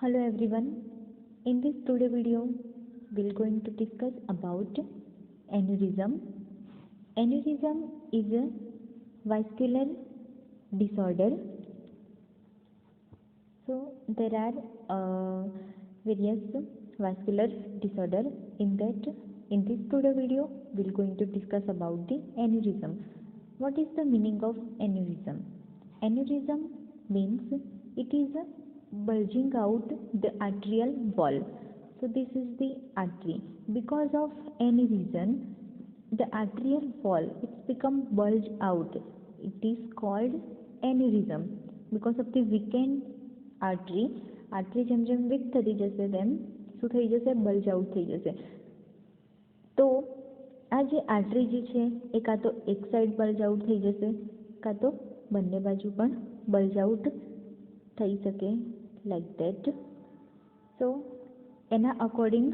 Hello everyone. In this today video, we're going to discuss about aneurysm. Aneurysm is a vascular disorder. So there are various vascular disorder. In this today video, we're going to discuss about the aneurysm. What is the meaning of aneurysm? Aneurysm means it is a bulging out the arterial wall. So this is the artery. Because of any reason, the arterial wall it's become bulged out. It is called aneurysm. Because of the weakened artery જેમ જેમ week થતી જશે તેમ શું થઈ જશે? બલ્જ out થઈ જશે. તો આ જે આર્ટરી જે છે એ કાં તો એક સાઈડ બલ્જ આઉટ થઈ જશે, કાં તો બંને બાજુ પણ બલ્જ આઉટ થઈ શકે, લાઈક ધેટ. સો એના અકોર્ડિંગ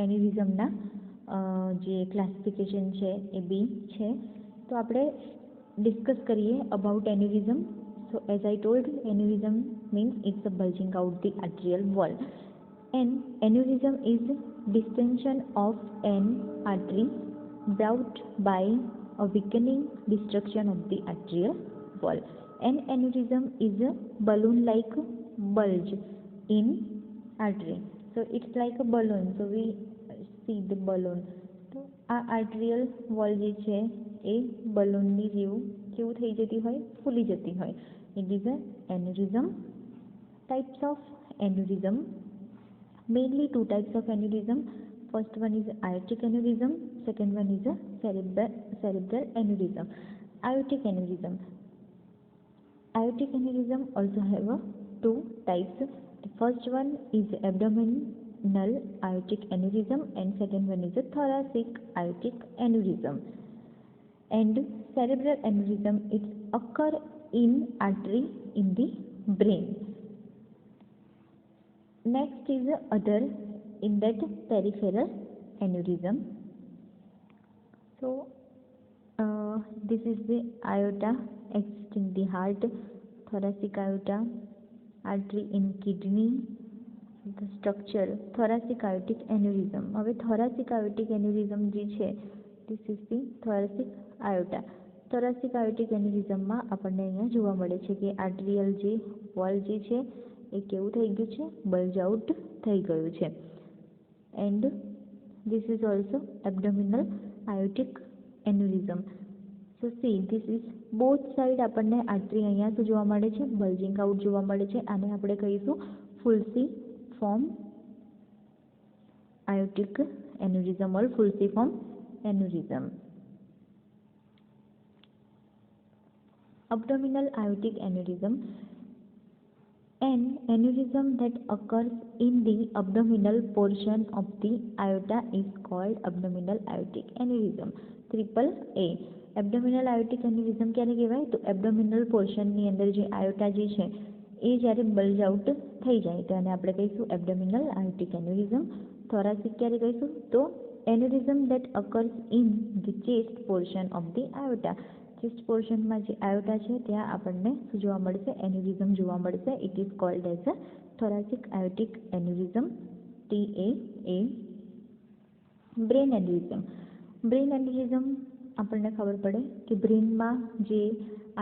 એન્યુરિઝમના જે ક્લાસિફિકેશન છે એ બી છે. તો આપણે ડિસ્કસ કરીએ about એન્યુરિઝમ. So as I told, aneurysm means it's a bulging out the arterial wall. And aneurysm is distension of an artery brought by a weakening destruction of the arterial wall. An aneurysm is a balloon-like bulge in artery. So it's like a balloon. So we see the balloon. તો આ આર્ટરિયલ wall જે છે એ બલૂનની જેવું કેવું થઈ જતી હોય, ફૂલી જતી હોય. It is an aneurysm. Types of aneurysm. Mainly two types of aneurysm. First one is aortic aneurysm. Second one is a cerebral aneurysm. Aortic aneurysm. Aortic aneurysm also have two types. The first one is abdominal aortic aneurysm and second one is a thoracic aortic aneurysm. And cerebral aneurysm it occur in artery in the brain. Next is other, in that peripheral aneurysm. So this is the aorta existing the heart, thoracic aorta, artery in kidney, the structure thoracic aortic aneurysm. હવે thoracic aortic aneurysm જે છે this is the thoracic aorta. thoracic aortic aneurysm માં આપણને અહીંયા જોવા મળે છે કે આર્ટરિયલ જે વોલ જે છે એ કેવું થઈ ગયું છે? બલ્જ આઉટ થઈ ગયું છે. And this is also abdominal aortic aneurysm. So see, this is both side આપણને આર્ટરી અહીંયા શું જોવા મળે છે? બલ્જિંગ આઉટ જોવા મળે છે. આને આપણે કહીશું ફુલ્સીફોર્મ aortic aneurysm or ફુલ્સીફોર્મ aneurysm. Abdominal aortic aneurysm. An aneurysm that occurs in the abdominal portion of the aorta is called abdominal aortic aneurysm. Triple A. Abdominal aortic aneurysm ક્યારે કહેવાય? તો abdominal portion ની અંદર જે આયોટા જે છે એ જ્યારે બલ્જ આઉટ થઈ જાય તો એને આપણે કહીશું abdominal aortic aneurysm. thoracic ક્યારે કહીશું? તો aneurysm that occurs in the chest portion of the aorta. Chest પોર્શનમાં જે આયોટા છે ત્યાં આપણને શું જોવા મળશે? એન્યુરિઝમ જોવા મળશે. It is called as a thoracic aortic aneurysm. TAA. Brain aneurysm. Brain aneurysm આપણને ખબર પડે કે બ્રેનમાં જે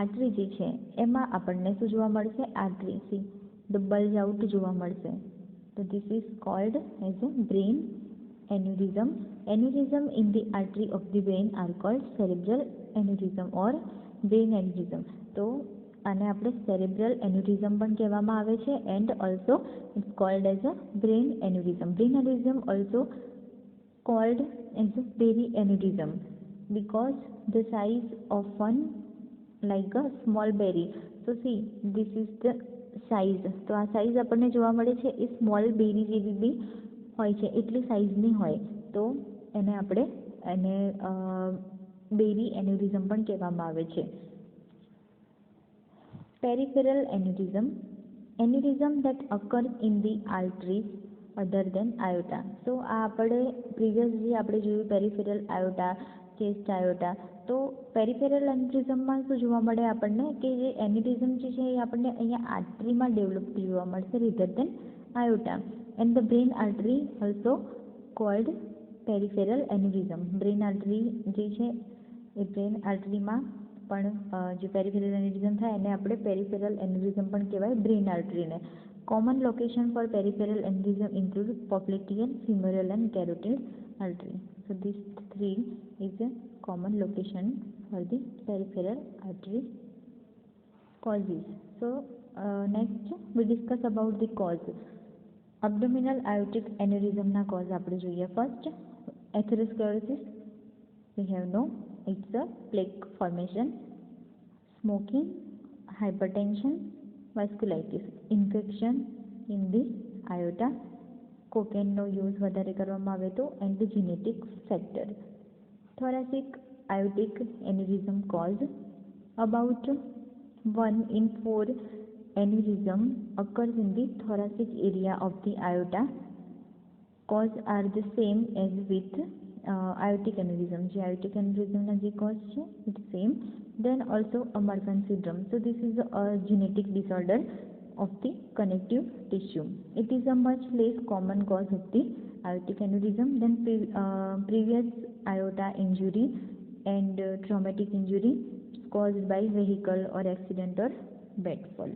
આર્ટરી જે છે એમાં આપણને શું જોવા મળશે? આર્ટરી સી ધ બલ્જ આઉટ જોવા મળશે. તો this is called as a brain aneurysm. Aneurysm in the artery of the brain are called cerebral aneurysm or brain aneurysm. તો આને આપણે cerebral aneurysm પણ કહેવામાં આવે છે and also it's called as a brain aneurysm. Brain aneurysm also called as a berry aneurysm because the size of one like a small berry. So see, this is the size. તો આ size આપણને જોવા મળે છે એ small બેરી જેવી બી હોય છે, એટલી સાઇઝની હોય. તો એને આપણે બેરી એન્યુરિઝમ પણ કહેવામાં આવે છે. Peripheral એન્યુરિઝમ. એન્યુરિઝમ that occurs in the arteries other than aorta. તો આ આપણે પ્રીવિયસ જે આપણે જોયું પેરિફેરલ આયોટા, ચેસ્ટ આયોટા. તો પેરિફેરલ એન્યુરિઝમમાં શું જોવા મળે આપણને કે જે એન્યુરિઝમ જે છે એ આપણને અહીંયા આર્ટરીમાં ડેવલપ જોવા મળશે rather then aorta, and the brain artery also called peripheral aneurysm. brain artery જે છે એ brain artery માં પણ જે peripheral aneurysm થાય એને આપણે peripheral aneurysm પણ કહેવાય brain artery ને. common location for peripheral aneurysm include popliteal, femoral and carotid artery. So these three is a common location for the peripheral artery causes. So next we discuss about the cause. Abdominal aortic aneurysm na cause આપણે જોઈએ. First, atherosclerosis. We have no, it's a plaque formation. Smoking, hypertension, vasculitis, infection in the aorta, cocaine no use વધારે કરવામાં આવે તો, and the genetic factor. Thoracic aortic aneurysm cause. About 1 in 4 aneurysm occurs in the thoracic area of the aorta. Cause are the same as with aortic aneurysm. જે aortic aneurysm ના જે cause છે it's same. Then also a Marfan syndrome. So this is a genetic disorder of the connective tissue. It is a much less common cause of the aortic aneurysm than previous aorta injury and traumatic injury caused by vehicle or accident or bed fall.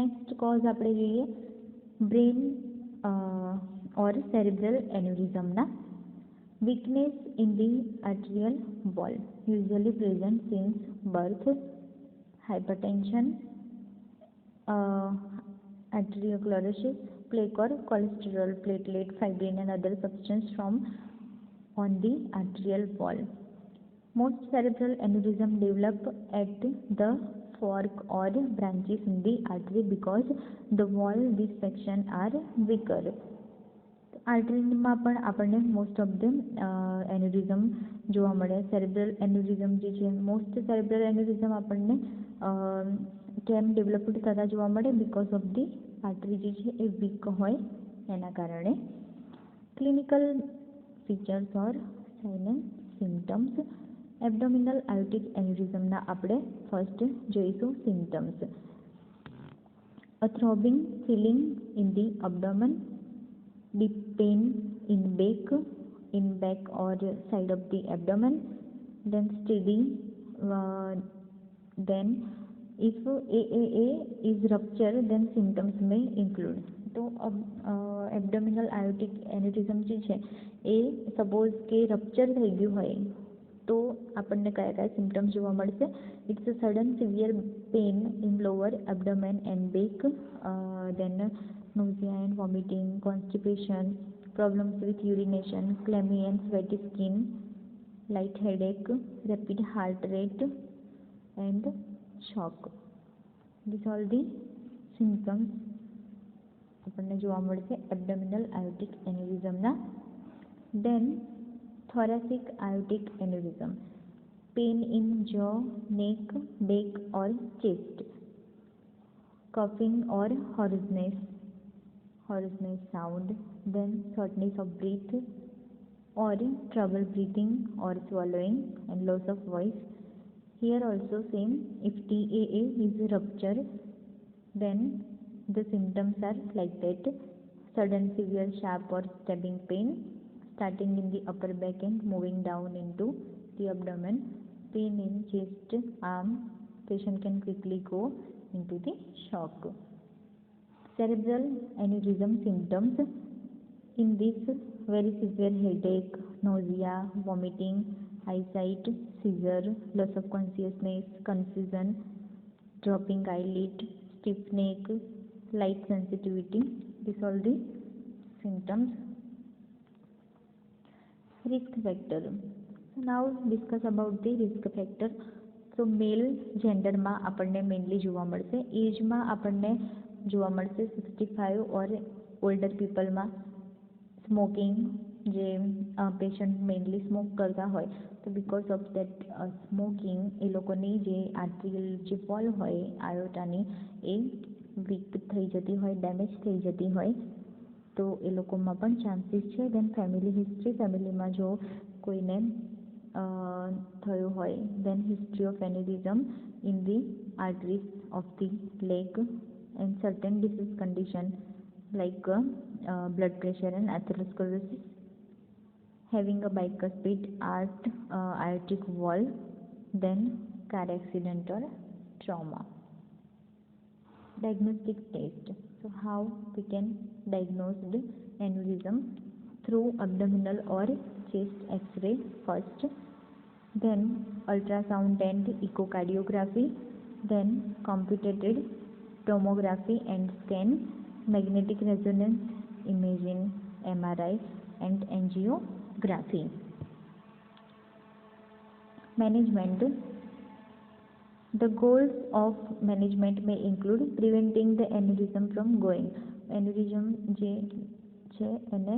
Next cause આપણે જોઈએ brain or cerebral aneurysm na. Weakness in the arterial wall, usually present since birth. Hypertension, arteriosclerosis, plaque or cholesterol, platelet, fibrin and other substance from on the arterial wall. Most cerebral aneurysm develop at the fork or branches in the artery because the wall this section are weaker. આર્ટરીમાં પણ આપણને most of the એન્યુરિઝમ જોવા મળે. Cerebral એન્યુરિઝમ જે છે, most cerebral એન્યુરિઝમ આપણને કેમ developed થતા જોવા મળે? બિકોઝ ઓફ ધી આર્ટરી જે છે એ વીક હોય એના કારણે. Clinical features or sign and symptoms. Abdominal aortic એન્યુરિઝમના આપણે ફર્સ્ટ જોઈશું symptoms. A throbbing feeling in the abdomen, deep pain in back or side of the abdomen, then steady, then if AAA is rupture then symptoms may include. તો abdominal આયોટિક એન્યુરિઝમ જે છે એ suppose કે rupture થઈ ગયું હોય તો આપણને કયા કયા સિમ્ટમ્સ જોવા મળશે? It's a sudden severe pain in lower abdomen and back, then nausea and vomiting, constipation, problems with urination, clammy and sweaty skin, light headache, rapid heart rate and shock. These all the symptoms આપણને જોવા મળશે abdominal aortic એન્યુરિઝમના. Then thoracic aortic aneurysm, pain in jaw, neck, back or chest, coughing or hoarseness sound, then shortness of breath or trouble breathing or swallowing and loss of voice. Here also same, if TAA is rupture then the symptoms are like that: sudden severe sharp or stabbing pain starting in the upper back and moving down into the abdomen, pain in chest, arm, patient can quickly go into the shock. Cerebral aneurysm symptoms. In this, very severe headache, nausea, vomiting, eyesight, seizure, loss of consciousness, confusion, dropping eyelid, stiff neck, light sensitivity. These all the symptoms. Risk factor. Now discuss about the risk factor. So male gender માં આપણને mainly જોવા મળશે. એજમાં આપણને જોવા મળશે 65 ઓર older પીપલમાં. Smoking, જે patient mainly smoke કરતા હોય તો બિકોઝ ઓફ દેટ સ્મોકિંગ એ લોકોની જે આર્ટરિયલ જે વોલ હોય આયોટાની એ વીક થઈ જતી હોય, ડેમેજ થઈ જતી હોય તો એ લોકોમાં પણ ચાન્સીસ છે. દેન ફેમિલી હિસ્ટ્રી, ફેમિલીમાં જો કોઈને થયું હોય, then history of aneurysm in the arteries of the leg, and certain disease condition like blood pressure and atherosclerosis, having a bicuspid aortic wall, then car accident or trauma. Diagnostic test. So how we can diagnose the aneurysm? Through abdominal or chest x-ray first, then ultrasound and echocardiography, then computed tomography and scan, magnetic resonance imaging, MRI and angiography. Management. The goals of management may include preventing the aneurysm from growing. Aneurysm જે છે એને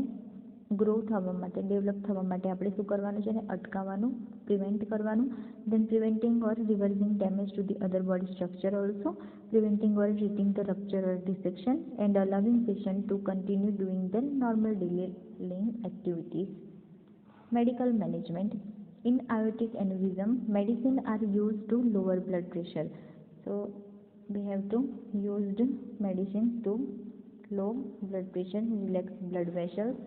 grow થવા માટે, develop થવા માટે આપણે શું કરવાનું છે? એને અટકાવવાનું, પ્રિવેન્ટ કરવાનું. Then preventing or reversing damage to the other body structure also, preventing or treating the rupture or dissection, and allowing patient to continue doing their normal daily activities. Medical management. In aortic aneurysm, medicine are used to lower blood pressure. So we have to use medicine to low blood pressure, relax blood vessels,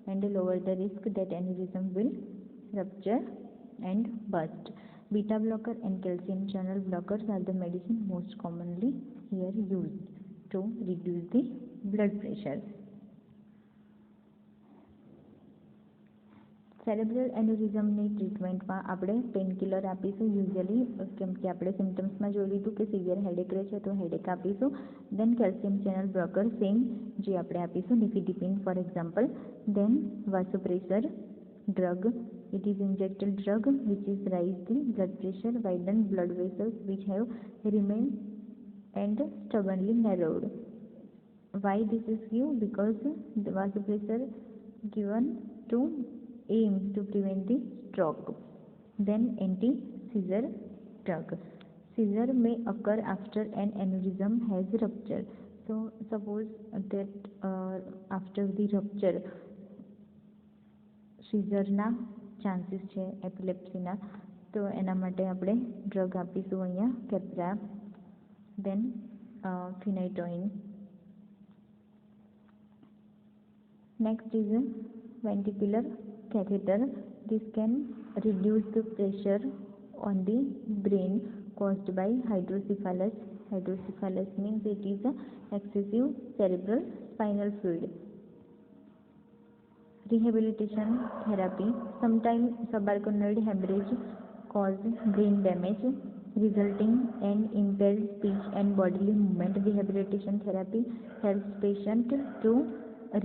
and lower the risk that aneurysm will rupture and burst. Beta blocker and calcium channel blockers are the medicine most commonly here used to reduce the blood pressure. Cerebral એન્યુરિઝમની ટ્રીટમેન્ટમાં આપણે painkiller આપીશું usually, કેમ કે આપણે સિમ્ટમ્સમાં જોઈ લીધું કે સિવિયર હેડેક રહે છે તો હેડેક આપીશું. Then calcium channel blocker same જે આપણે આપીશું, nifedipine for example. Then vasopressor drug, it is injected drug which is rise the blood pressure, widen blood vessels which have remained and stubbornly narrowed. Why this is given? Because the vasopressor given to aim to prevent the stroke. Then anti-seizure drug. Seizure may occur after an aneurysm has ruptured. So suppose that after the rupture seizure chances છે એપિલેપ્સીના, તો એના માટે આપણે drug આપીશું અહીંયા Keppra, then phenytoin. Next is ventricular catheter. This can reduce the pressure on the brain caused by hydrocephalus. Hydrocephalus means it is excessive cerebral spinal fluid. Rehabilitation therapy. Sometimes subarachnoid hemorrhage cause brain damage resulting in impaired speech and bodily movement. Rehabilitation therapy helps patient to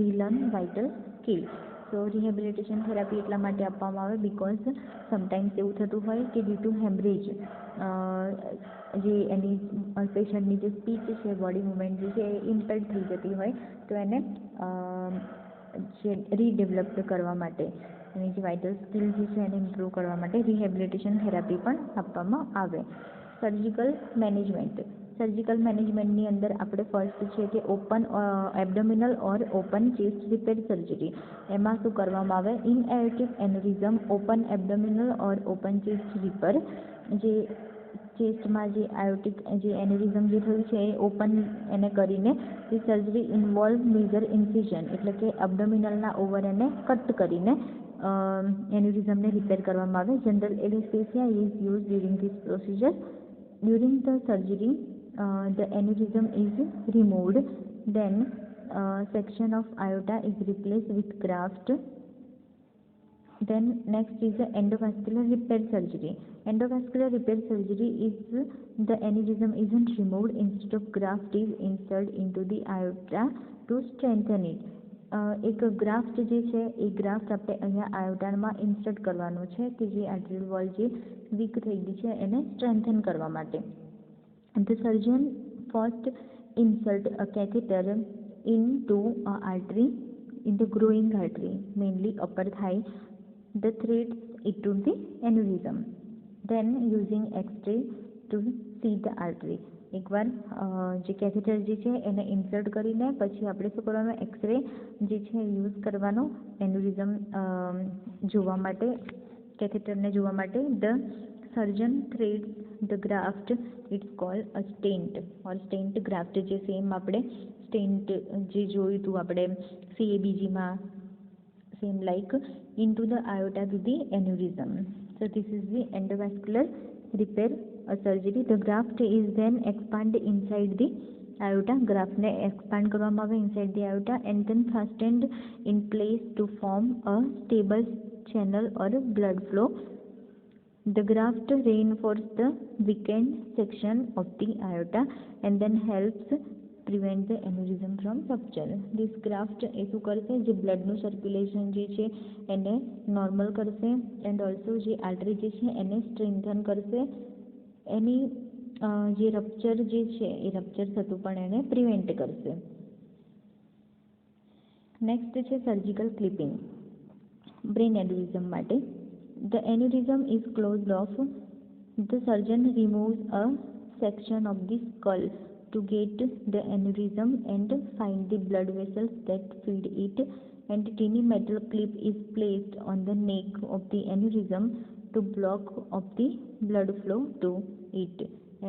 relearn vital skills. So rehabilitation therapy એટલા માટે આપવામાં આવે because sometimes એવું થતું હોય કે due to hemorrhage જે એની પેશન્ટની જે સ્પીચ છે, બોડી મુવમેન્ટ જે છે એ ઇમ્પેર્ડ થઈ જતી હોય, તો એને જે રીડેવલપ કરવા માટે, એની જે વાઇટલ સ્કિલ જે છે એને ઇમ્પ્રૂવ કરવા માટે રિહેબિલિટેશન થેરાપી પણ આપવામાં આવે. Surgical management. સર્જિકલ મેનેજમેન્ટની અંદર આપણે ફર્સ્ટ છે કે open abdominal or open chest repair surgery. એમાં શું કરવામાં આવે? In aortic aneurysm open abdominal or open chest repair. જે ચેસ્ટમાં જે આયોટિક જે એન્યુરિઝમ જે થયું છે એ ઓપન એને કરીને એ સર્જરી ઇન્વોલ્વ મેજર ઇન્સિઝન, એટલે કે અબડોમિનલના ઓવર એને કટ કરીને એન્યુરિઝમને રિપેર કરવામાં આવે. General anaesthesia is use during this procedure. During the surgery, the aneurysm is removed. Then section of aorta is replaced with graft. Then next is the endovascular repair surgery. Endovascular repair surgery is the aneurysm isn't removed, instead of graft is inserted into the aorta to strengthen it. એક graft જે છે એ graft આપણે અહીંયા આયોટામાં insert કરવાનું છે કે જે આર્ટરિયલ wall જે વીક થઈ ગઈ છે એને સ્ટ્રેન્થન કરવા માટે. The surgeon first insert a catheter into an artery, in the growing artery, mainly upper thigh. The threads into the aneurysm. Then using X-ray to see the artery. એકવાર જે catheter જે છે એને ઇન્સર્ટ કરીને પછી આપણે શું કરવાનું? એક્સરે જે છે યુઝ કરવાનો એન્યુરિઝમ જોવા માટે, કેથેટરને જોવા માટે. The surgeon threads the graft, it's called a stent or stent graft. જે સેમ આપણે સ્ટેન્ટ જે જોયું હતું આપણે CABG same like into the aorta to the aneurysm. So this is the endovascular repair surgery. The graft is then expanded inside the aorta. Graft ne expand કરવામાં આવે inside the aorta and then fastened in place to form a stable channel or blood flow. The graft reinforces the weakened section of the aorta and then helps prevent the aneurysm from rupture. This graft એ શું કરશે, જે બ્લડનું circulation જે છે એને normal કરશે and also જે artery જે છે એને સ્ટ્રેન્થન કરશે, એની જે રપ્ચર જે છે એ રપ્ચર થતું પણ એને પ્રિવેન્ટ કરશે. નેક્સ્ટ છે સર્જિકલ ક્લિપિંગ બ્રેન એન્યુરિઝમ માટે. The aneurysm is closed off. The surgeon removes a section of the skull to get the aneurysm and find the blood vessels that feed it, and tiny metal clip is placed on the neck of the aneurysm to block off the blood flow to it.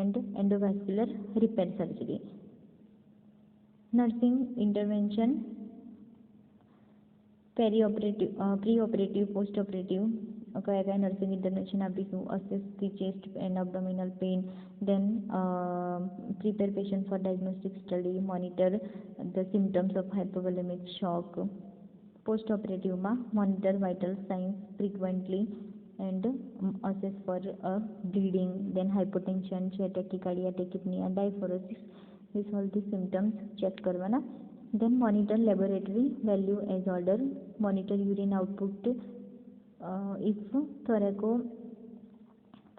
And endovascular repair surgery. Nursing intervention, pre-operative, post-operative. કયા કયા nursing intervention આપીશું? Assess the chest and abdominal pain, then prepare patient for diagnostic study, monitor the symptoms of hypovolemic shock. Post ઓપરેટિવમાં monitor vital signs frequently and assess for bleeding, then hypotension છે, tachycardia, tachypnoea, diaphoresis, these all the symptoms check કરવાના. Then monitor laboratory value as order, monitor urine output if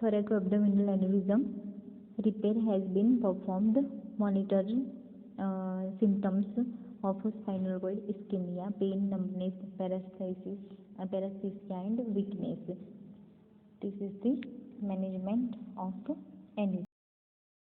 thoracoabdominal aneurysm repair has been performed, monitor symptoms of spinal cord ischemia, pain, numbness, paresthesia and weakness. This is the management of aneurysm.